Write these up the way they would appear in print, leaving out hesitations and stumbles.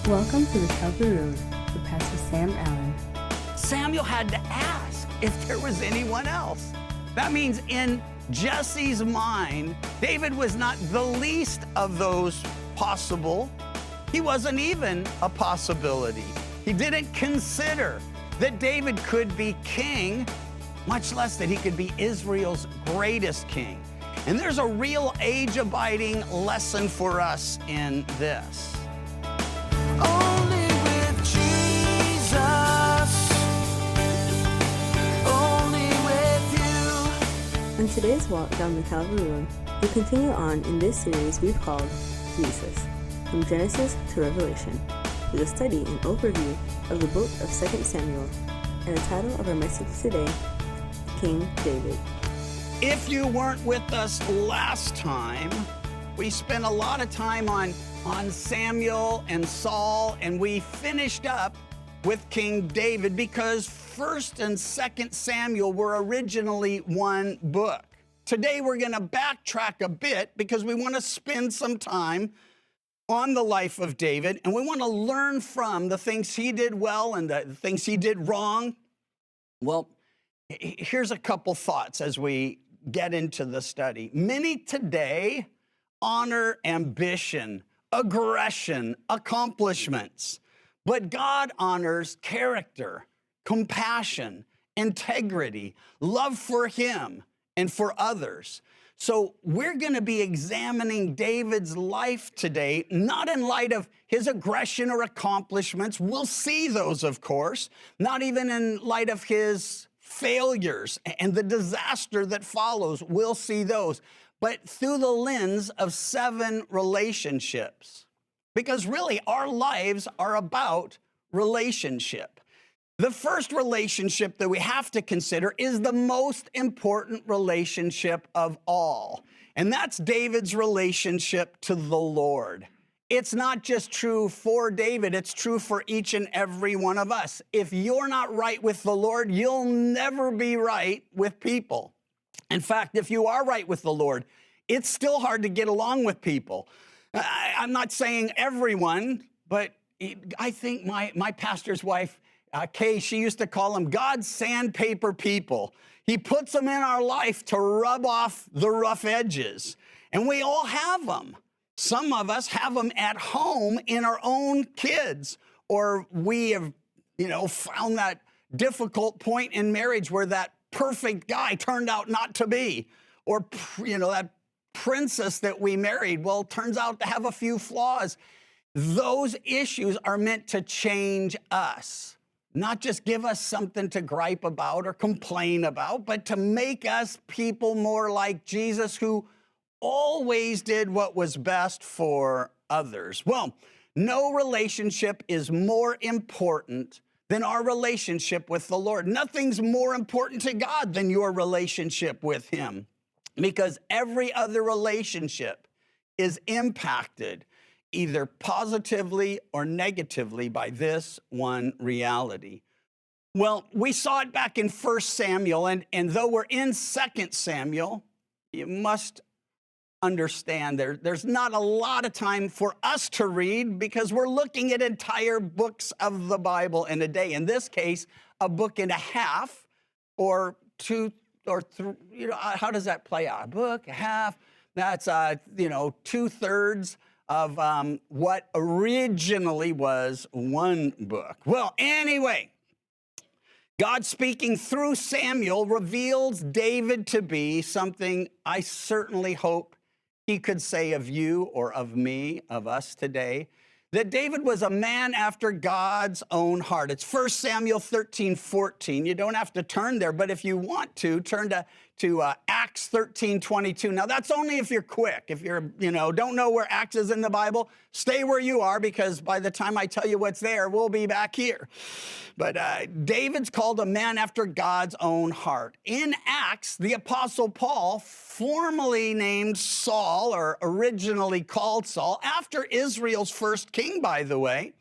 Welcome to the Calvary Road with Pastor Sam Allen. Samuel had to ask if there was anyone else. That means in Jesse's mind, David was not the least of those possible. He wasn't even a possibility. He didn't consider that David could be king, much less that he could be Israel's greatest king. And there's a real age-abiding lesson for us in this. Only with Jesus, only with you. On today's walk down the Calvary Road, we continue on in this series we've called Jesus, from Genesis to Revelation, with a study and overview of the book of 2 Samuel, and the title of our message today, King David. If you weren't with us last time, we spent a lot of time on Samuel and Saul, and we finished up with King David because 1st and 2nd Samuel were originally one book. Today we're going to backtrack a bit because we want to spend some time on the life of David, and we want to learn from the things he did well and the things he did wrong. Well, here's a couple thoughts as we get into the study. Many today honor ambition, aggression, accomplishments, but God honors character, compassion, integrity, love for him and for others. So we're going to be examining David's life today, not in light of his aggression or accomplishments. We'll see those, of course, not even in light of his failures and the disaster that follows. We'll see those, but through the lens of 7 relationships. Because really, our lives are about relationship. The first relationship that we have to consider is the most important relationship of all, and that's David's relationship to the Lord. It's not just true for David, it's true for each and every one of us. If you're not right with the Lord, you'll never be right with people. In fact, if you are right with the Lord, it's still hard to get along with people. I'm not saying everyone, but I think my pastor's wife, Kay, she used to call them God's sandpaper people. He puts them in our life to rub off the rough edges, and we all have them. Some of us have them at home in our own kids, or we have, found that difficult point in marriage where that perfect guy turned out not to be, or, that princess that we married, well, turns out to have a few flaws. Those issues are meant to change us, not just give us something to gripe about or complain about, but to make us people more like Jesus, who always did what was best for others. Well, no relationship is more important than our relationship with the Lord. Nothing's more important to God than your relationship with him, because every other relationship is impacted either positively or negatively by this one reality. Well, we saw it back in 1 Samuel, and though we're in 2 Samuel, you must understand there's not a lot of time for us to read because we're looking at entire books of the Bible in a day. In this case, a book and a half, or 2 or 3, how does that play out? A book, a half, that's, 2/3 of what originally was one book. Well, anyway, God speaking through Samuel reveals David to be something I certainly hope he could say of you or of me, of us today, that David was a man after God's own heart. It's 1 Samuel 13:14. You don't have to turn there, but if you want to, turn to Acts 13:22. Now, that's only if you're quick. If you're, don't know where Acts is in the Bible, stay where you are, because by the time I tell you what's there, we'll be back here. But David's called a man after God's own heart. In Acts, the Apostle Paul, formerly named Saul, or originally called Saul, after Israel's first king, by the way,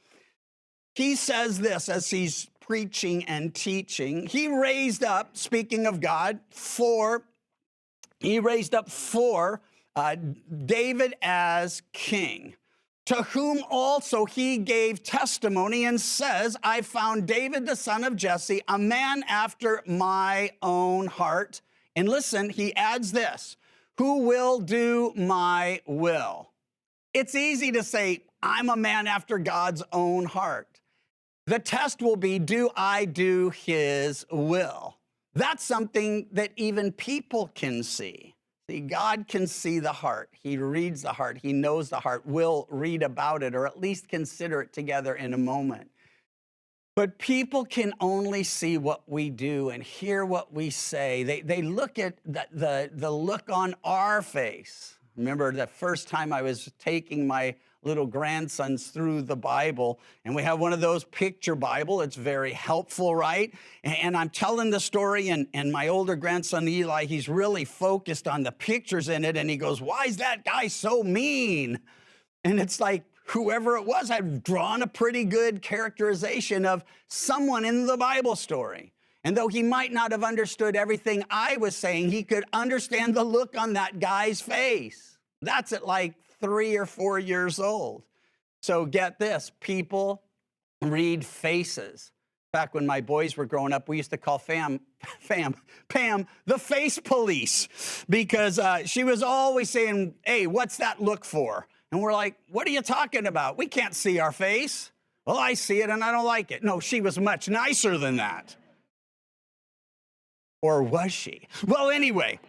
he says this as he's preaching and teaching. He raised up, speaking of God, David as king. to whom also he gave testimony and says, I found David the son of Jesse, a man after my own heart. And listen, he adds this, who will do my will. It's easy to say, I'm a man after God's own heart. The test will be, do I do his will? That's something that even people can see. See, God can see the heart. He reads the heart. He knows the heart. We'll read about it or at least consider it together in a moment. But people can only see what we do and hear what we say. They look at the look on our face. Remember the first time I was taking my little grandsons through the Bible, and we have one of those picture Bible. It's very helpful, right? And I'm telling the story, and my older grandson, Eli, he's really focused on the pictures in it, and he goes, why is that guy so mean? And it's like, whoever it was, I've drawn a pretty good characterization of someone in the Bible story. And though he might not have understood everything I was saying, he could understand the look on that guy's face. That's at like 3 or 4 years old. So get this, people read faces. Back when my boys were growing up, we used to call Pam, the face police, because she was always saying, hey, what's that look for? And we're like, what are you talking about? We can't see our face. Well, I see it and I don't like it. No, she was much nicer than that. Or was she? Well, anyway.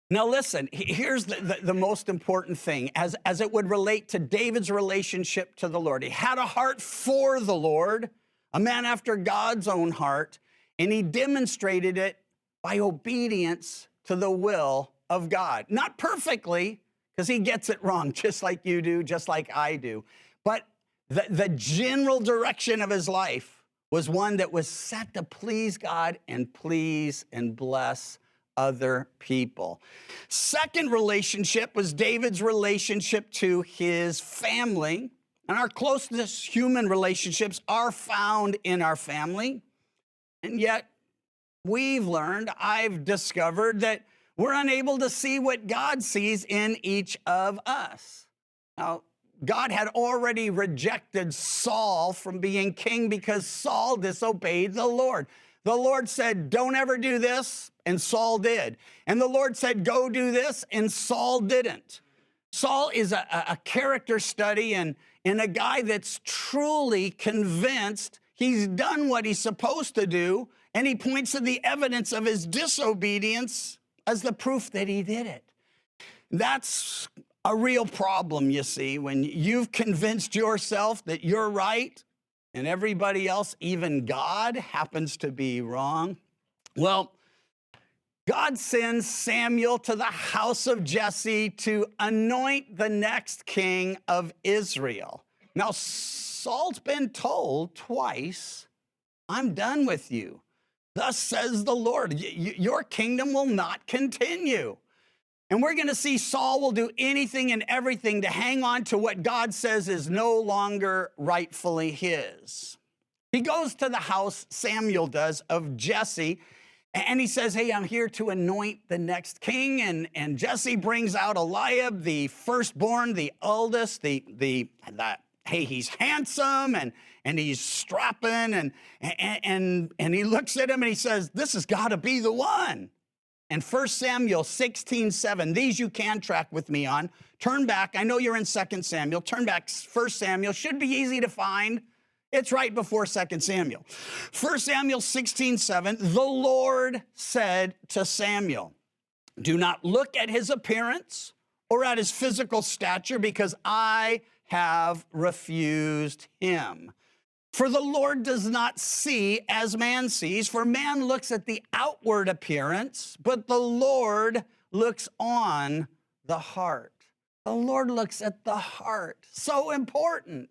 Now listen, here's the most important thing as it would relate to David's relationship to the Lord. He had a heart for the Lord, a man after God's own heart, and he demonstrated it by obedience to the will of God. Not perfectly, because he gets it wrong, just like you do, just like I do. But the general direction of his life was one that was set to please God and please and bless other people. Second relationship was David's relationship to his family. And our closest human relationships are found in our family. And yet I've discovered that we're unable to see what God sees in each of us. Now, God had already rejected Saul from being king because Saul disobeyed the Lord. The Lord said, don't ever do this, and Saul did. And the Lord said, go do this, and Saul didn't. Saul is a character study and a guy that's truly convinced he's done what he's supposed to do, and he points to the evidence of his disobedience as the proof that he did it. That's a real problem, you see, when you've convinced yourself that you're right and everybody else, even God, happens to be wrong. Well, God sends Samuel to the house of Jesse to anoint the next king of Israel. Now, Saul's been told twice, I'm done with you. Thus says the Lord, your kingdom will not continue. And we're going to see Saul will do anything and everything to hang on to what God says is no longer rightfully his. He goes to the house, Samuel does, of Jesse, and he says, hey, I'm here to anoint the next king. And Jesse brings out Eliab, the firstborn, the eldest, hey, he's handsome and he's strapping and he looks at him and he says, this has got to be the one. And 1 Samuel 16:7, these you can track with me on. Turn back. I know you're in 2 Samuel. Turn back. 1 Samuel should be easy to find. It's right before 2 Samuel. 1 Samuel 16:7, the Lord said to Samuel, do not look at his appearance or at his physical stature, because I have refused him. For the Lord does not see as man sees, for man looks at the outward appearance, but the Lord looks on the heart. The Lord looks at the heart. So important.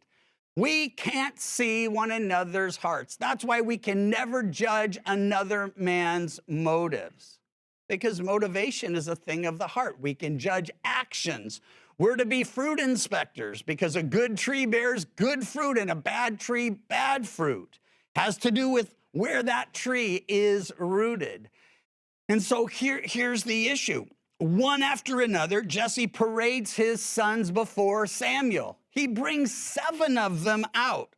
We can't see one another's hearts. That's why we can never judge another man's motives, because motivation is a thing of the heart. We can judge actions. We're to be fruit inspectors, because a good tree bears good fruit and a bad tree, bad fruit. Has to do with where that tree is rooted. And so here's the issue. one after another, Jesse parades his sons before Samuel. He brings 7 of them out.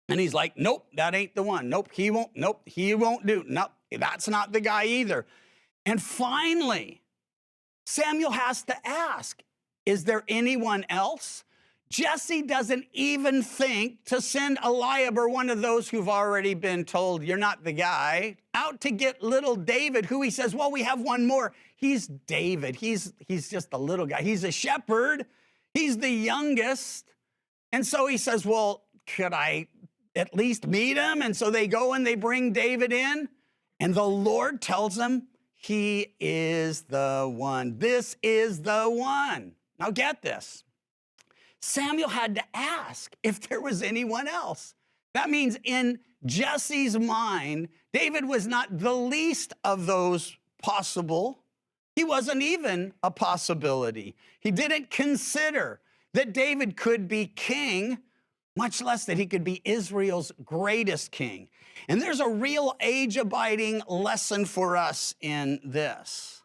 And he's like, nope, that ain't the one. Nope, he won't. Nope, he won't do. Nope, that's not the guy either. And finally, Samuel has to ask, is there anyone else? Jesse doesn't even think to send Eliab, or one of those who've already been told, you're not the guy, out to get little David, who he says, well, we have one more. He's David. He's just a little guy. He's a shepherd. He's the youngest. And so he says, well, could I at least meet him? And so they go and they bring David in. And the Lord tells them, he is the one. This is the one. Now get this. Samuel had to ask if there was anyone else. That means in Jesse's mind, David was not the least of those possible. He wasn't even a possibility. He didn't consider that David could be king, much less that he could be Israel's greatest king. And there's a real age-abiding lesson for us in this.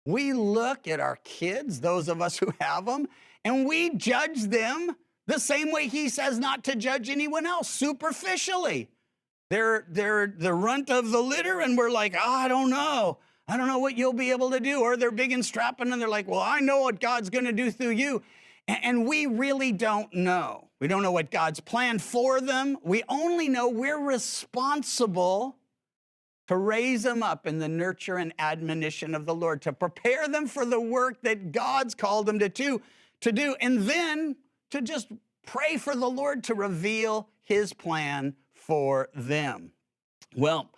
We look at our kids, those of us who have them, and we judge them the same way he says not to judge anyone else, superficially. They're the runt of the litter, and we're like, oh, I don't know. I don't know what you'll be able to do. Or they're big and strapping, and they're like, well, I know what God's going to do through you. And we really don't know. We don't know what God's planned for them. We only know we're responsible to raise them up in the nurture and admonition of the Lord, to prepare them for the work that God's called them to do, and then to just pray for the Lord to reveal his plan for them. Well,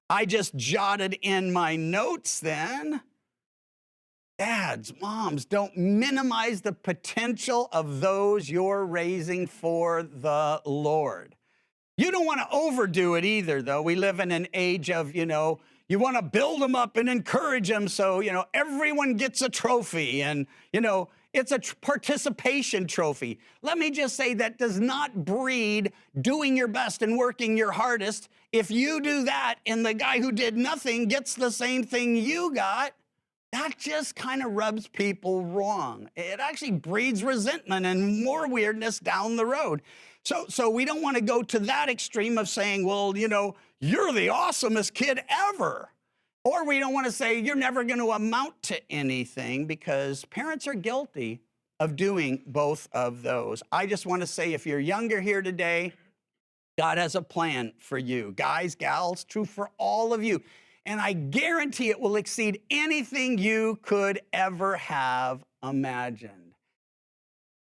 I just jotted in my notes then, dads, moms, don't minimize the potential of those you're raising for the Lord. You don't want to overdo it either, though. We live in an age of, you want to build them up and encourage them so, everyone gets a trophy and, it's a participation trophy. Let me just say that does not breed doing your best and working your hardest. If you do that and the guy who did nothing gets the same thing you got, that just kind of rubs people wrong. It actually breeds resentment and more weirdness down the road. So we don't want to go to that extreme of saying, well, you're the awesomest kid ever. Or we don't want to say you're never going to amount to anything, because parents are guilty of doing both of those. I just want to say, if you're younger here today, God has a plan for you. Guys, gals, true for all of you. And I guarantee it will exceed anything you could ever have imagined.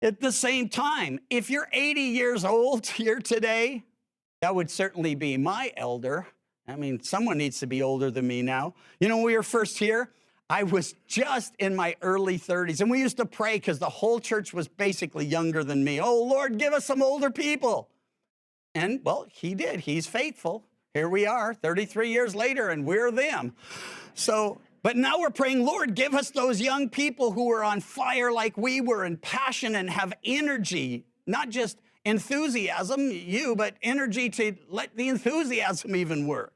At the same time, if you're 80 years old here today, that would certainly be my elder. I mean, someone needs to be older than me now. When we were first here, I was just in my early 30s, and we used to pray because the whole church was basically younger than me. Oh, Lord, give us some older people. And, well, he did. He's faithful. Here we are 33 years later, and we're them. But now we're praying, Lord, give us those young people who are on fire like we were, and passion and have energy, not just enthusiasm, but energy to let the enthusiasm even work.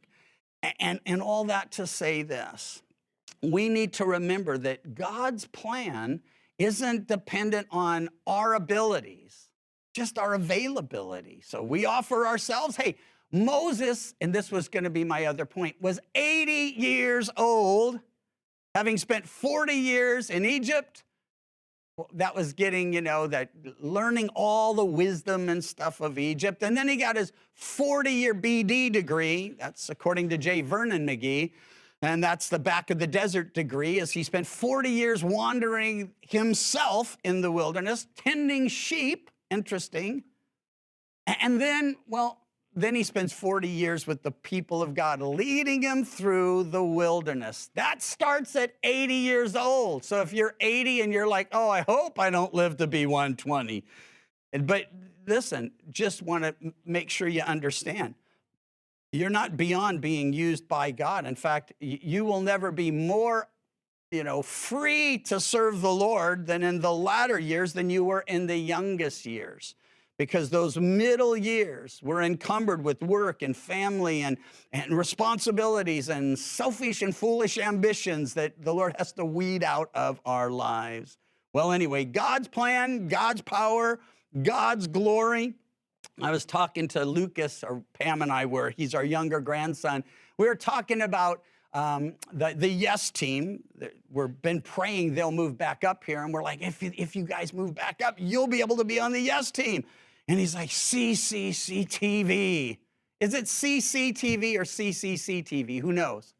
And all that to say this. We need to remember that God's plan isn't dependent on our abilities, just our availability. So we offer ourselves. Hey, Moses, and this was going to be my other point, was 80 years old, having spent 40 years in Egypt. That was getting, that learning all the wisdom and stuff of Egypt. And then he got his 40-year BD degree. That's according to J. Vernon McGee. And that's the back of the desert degree, as he spent 40 years wandering himself in the wilderness, tending sheep. Interesting. And then he spends 40 years with the people of God, leading them through the wilderness. That starts at 80 years old. So if you're 80 and you're like, oh, I hope I don't live to be 120. But listen, just want to make sure you understand. You're not beyond being used by God. In fact, you will never be more, free to serve the Lord than in the latter years than you were in the youngest years. because those middle years were encumbered with work and family and responsibilities and selfish and foolish ambitions that the Lord has to weed out of our lives. Well, anyway, God's plan, God's power, God's glory. I was talking to Lucas, or Pam and I were, he's our younger grandson. We were talking about the Yes team. We've been praying they'll move back up here. And we're like, if you guys move back up, you'll be able to be on the Yes team. And he's like, CCCTV. Is it CCTV or CCCTV? Who knows?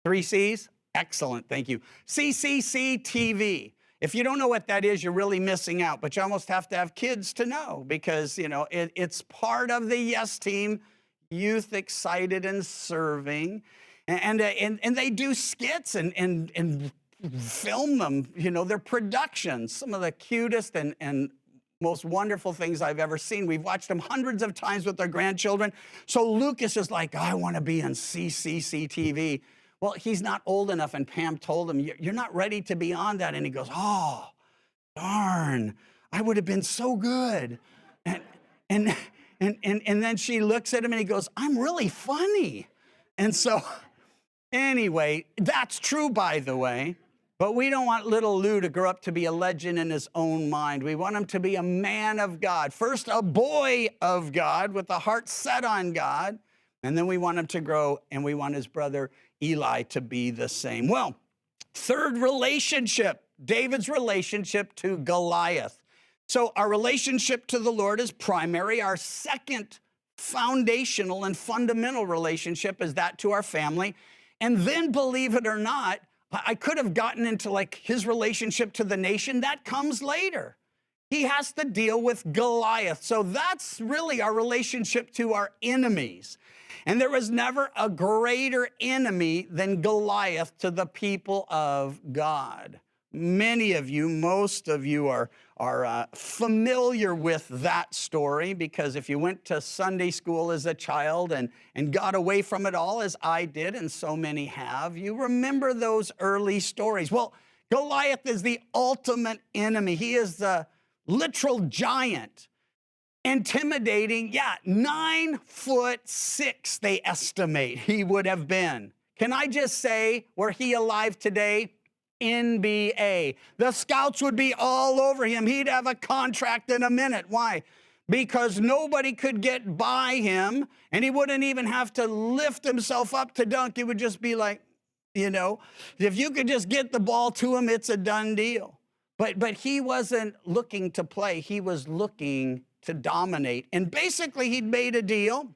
3 C's? Excellent, thank you. CCCTV. If you don't know what that is, you're really missing out. But you almost have to have kids to know, because, you know, it's part of the Yes team, youth excited and serving. And they do skits and film them, you know, their productions, some of the cutest and most wonderful things I've ever seen. We've watched them hundreds of times with our grandchildren. So Lucas is like, I want to be on CCCTV. Well, he's not old enough, and Pam told him, you're not ready to be on that. And he goes, oh, darn, I would have been so good. And then she looks at him and he goes, I'm really funny. And so anyway, that's true, by the way. But we don't want little Lou to grow up to be a legend in his own mind. We want him to be a man of God. First, a boy of God with a heart set on God. And then we want him to grow, and we want his brother Eli to be the same. Well, third relationship, David's relationship to Goliath. So our relationship to the Lord is primary. Our second foundational and fundamental relationship is that to our family. And then, believe it or not, I could have gotten into like his relationship to the nation. That comes later. He has to deal with Goliath. So that's really our relationship to our enemies. And there was never a greater enemy than Goliath to the people of God. Many of you, most of you are familiar with that story, because if you went to Sunday school as a child and got away from it all, as I did, and so many have, you remember those early stories. Well, Goliath is the ultimate enemy. He is the literal giant. Intimidating, 9'6" they estimate he would have been. Can I just say, were he alive today? NBA. The scouts would be all over him. He'd have a contract in a minute. Why? Because nobody could get by him, and he wouldn't even have to lift himself up to dunk. It would just be like, you know, if you could just get the ball to him, it's a done deal. But he wasn't looking to play. He was looking to dominate. And basically, he'd made a deal.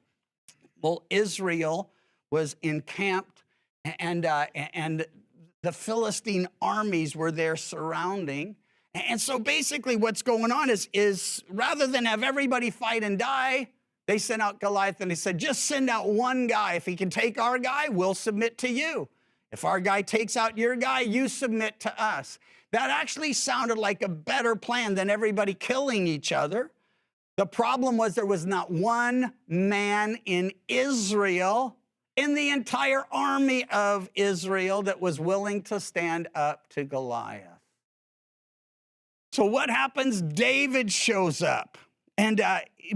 Well, Israel was encamped, and the Philistine armies were there surrounding. And so basically what's going on is rather than have everybody fight and die, they sent out Goliath, and they said, just send out one guy. If he can take our guy, we'll submit to you. If our guy takes out your guy, you submit to us. That actually sounded like a better plan than everybody killing each other. The problem was there was not one man in Israel, in the entire army of Israel, that was willing to stand up to Goliath. So what happens? David shows up. And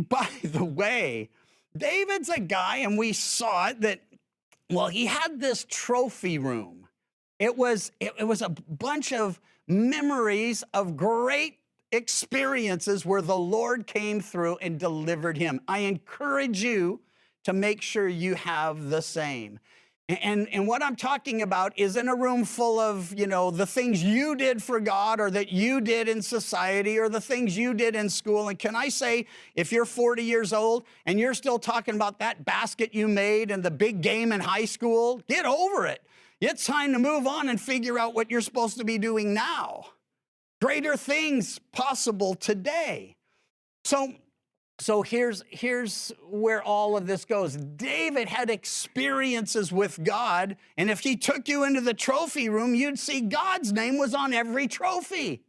by the way, David's a guy, and we saw it, that, well, he had this trophy room. It was a bunch of memories of great experiences where the Lord came through and delivered him. I encourage you to make sure you have the same. And what I'm talking about isn't a room full of, you know, the things you did for God or that you did in society or the things you did in school. And can I say, if you're 40 years old and you're still talking about that basket you made and the big game in high school, get over it. It's time to move on and figure out what you're supposed to be doing now. Greater things possible today. So here's where all of this goes. David had experiences with God, and if he took you into the trophy room, you'd see God's name was on every trophy.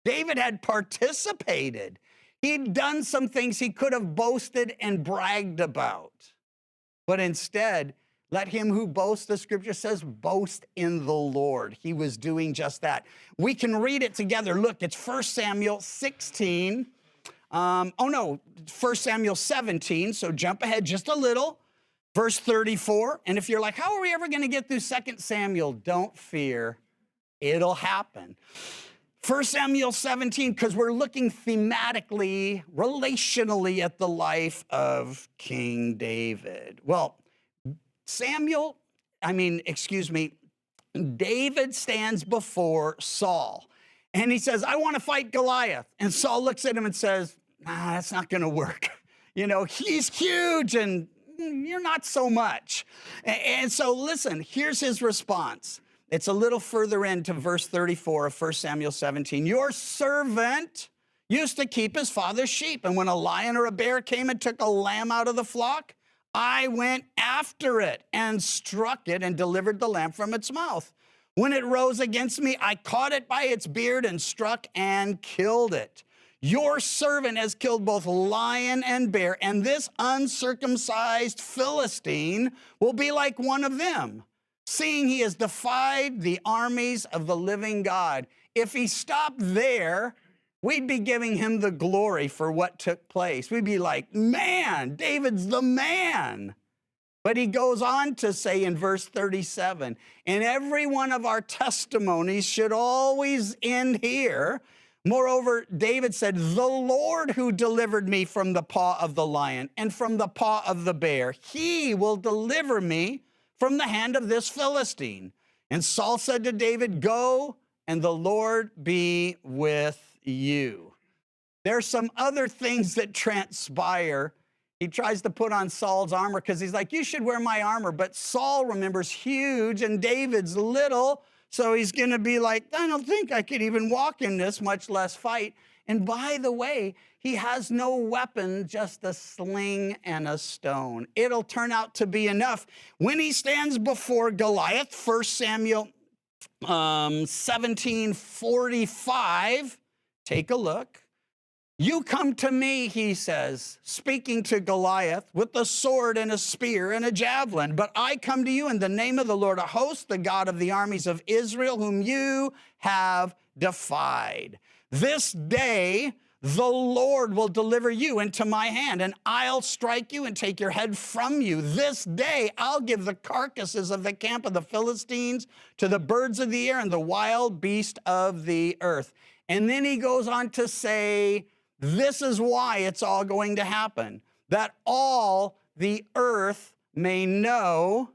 David had participated. He'd done some things he could have boasted and bragged about. But instead, let him who boasts, the scripture says, boast in the Lord. He was doing just that. We can read it together. Look, it's 1 Samuel 16. Oh no, 1 Samuel 17, so jump ahead just a little. Verse 34, and if you're like, how are we ever gonna get through 2 Samuel? Don't fear, it'll happen. 1 Samuel 17, because we're looking thematically, relationally at the life of King David. Well, David stands before Saul, and he says, I want to fight Goliath. And Saul looks at him and says, nah, that's not gonna work. You know, he's huge and you're not so much. And so listen, here's his response. It's a little further into verse 34 of 1 Samuel 17. Your servant used to keep his father's sheep, and when a lion or a bear came and took a lamb out of the flock, I went after it and struck it and delivered the lamb from its mouth. When it rose against me, I caught it by its beard and struck and killed it. Your servant has killed both lion and bear, and this uncircumcised Philistine will be like one of them, seeing he has defied the armies of the living God. If he stopped there, we'd be giving him the glory for what took place. We'd be like, man, David's the man. But he goes on to say in verse 37, and every one of our testimonies should always end here. Moreover, David said, the Lord who delivered me from the paw of the lion and from the paw of the bear, he will deliver me from the hand of this Philistine. And Saul said to David, go, and the Lord be with you. There's some other things that transpire. He tries to put on Saul's armor because he's like, you should wear my armor. But Saul remembers huge and David's little. So he's going to be like, I don't think I could even walk in this, much less fight. And by the way, he has no weapon, just a sling and a stone. It'll turn out to be enough. When he stands before Goliath, 1 Samuel 17:45, take a look. You come to me, he says, speaking to Goliath, with a sword and a spear and a javelin. But I come to you in the name of the Lord of hosts, the God of the armies of Israel, whom you have defied. This day, the Lord will deliver you into my hand, and I'll strike you and take your head from you. This day, I'll give the carcasses of the camp of the Philistines to the birds of the air and the wild beast of the earth. And then he goes on to say, this is why it's all going to happen, that all the earth may know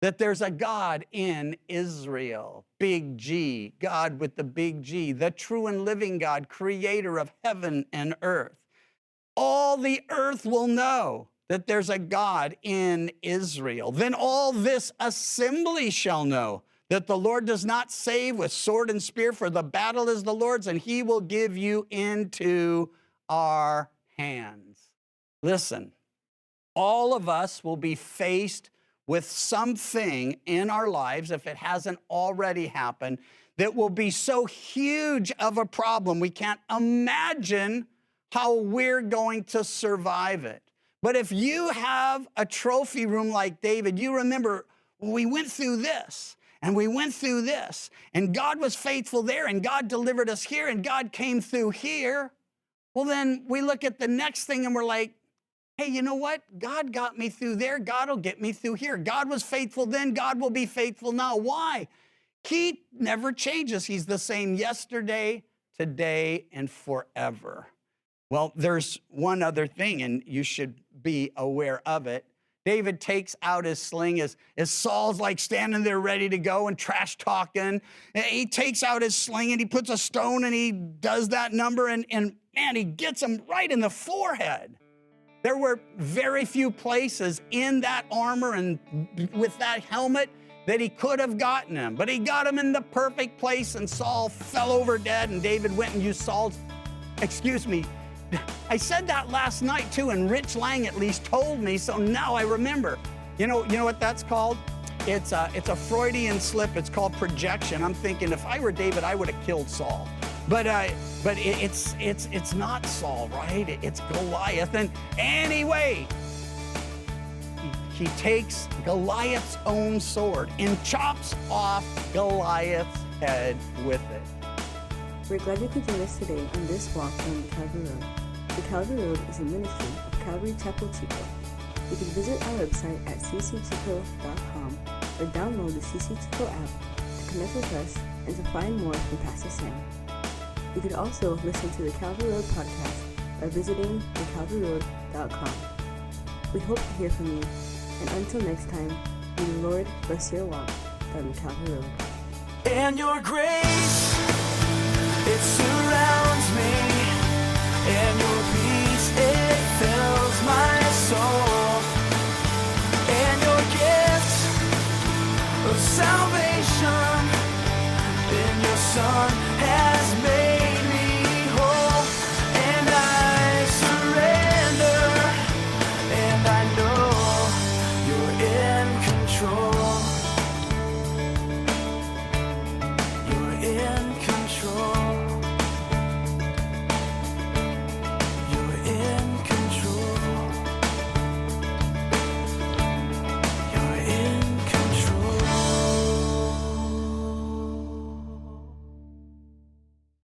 that there's a God in Israel, big G, God with the big G, the true and living God, creator of heaven and earth. All the earth will know that there's a God in Israel. Then all this assembly shall know that the Lord does not save with sword and spear, for the battle is the Lord's, and he will give you into our hands. Listen, all of us will be faced with something in our lives, if it hasn't already happened, that will be so huge of a problem, we can't imagine how we're going to survive it. But if you have a trophy room like David, you remember, we went through this, and we went through this, and God was faithful there, and God delivered us here, and God came through here. Well, then we look at the next thing and we're like, hey, you know what? God got me through there. God will get me through here. God was faithful then. God will be faithful now. Why? He never changes. He's the same yesterday, today, and forever. Well, there's one other thing, and you should be aware of it. David takes out his sling as Saul's like standing there ready to go and trash talking. He takes out his sling and he puts a stone and he does that number and man, he gets him right in the forehead. There were very few places in that armor and with that helmet that he could have gotten him, but he got him in the perfect place and Saul fell over dead and David went and used Saul's, I said that last night too, and Rich Lang at least told me, so now I remember. You know what that's called? It's a Freudian slip. It's called projection. I'm thinking if I were David, I would have killed Saul. But it's not Saul, right? It's Goliath. And anyway, he takes Goliath's own sword and chops off Goliath's head with it. We're glad you could join us today on this walk on the Calvary Road. The Calvary Road is a ministry of Calvary Chapel Chico. You can visit our website at ccchico.com or download the CC Chico app to connect with us and to find more from Pastor Sam. You could also listen to the Calvary Road podcast by visiting thecalvaryroad.com. We hope to hear from you, and until next time, may the Lord bless your walk down the Calvary Road. And your grace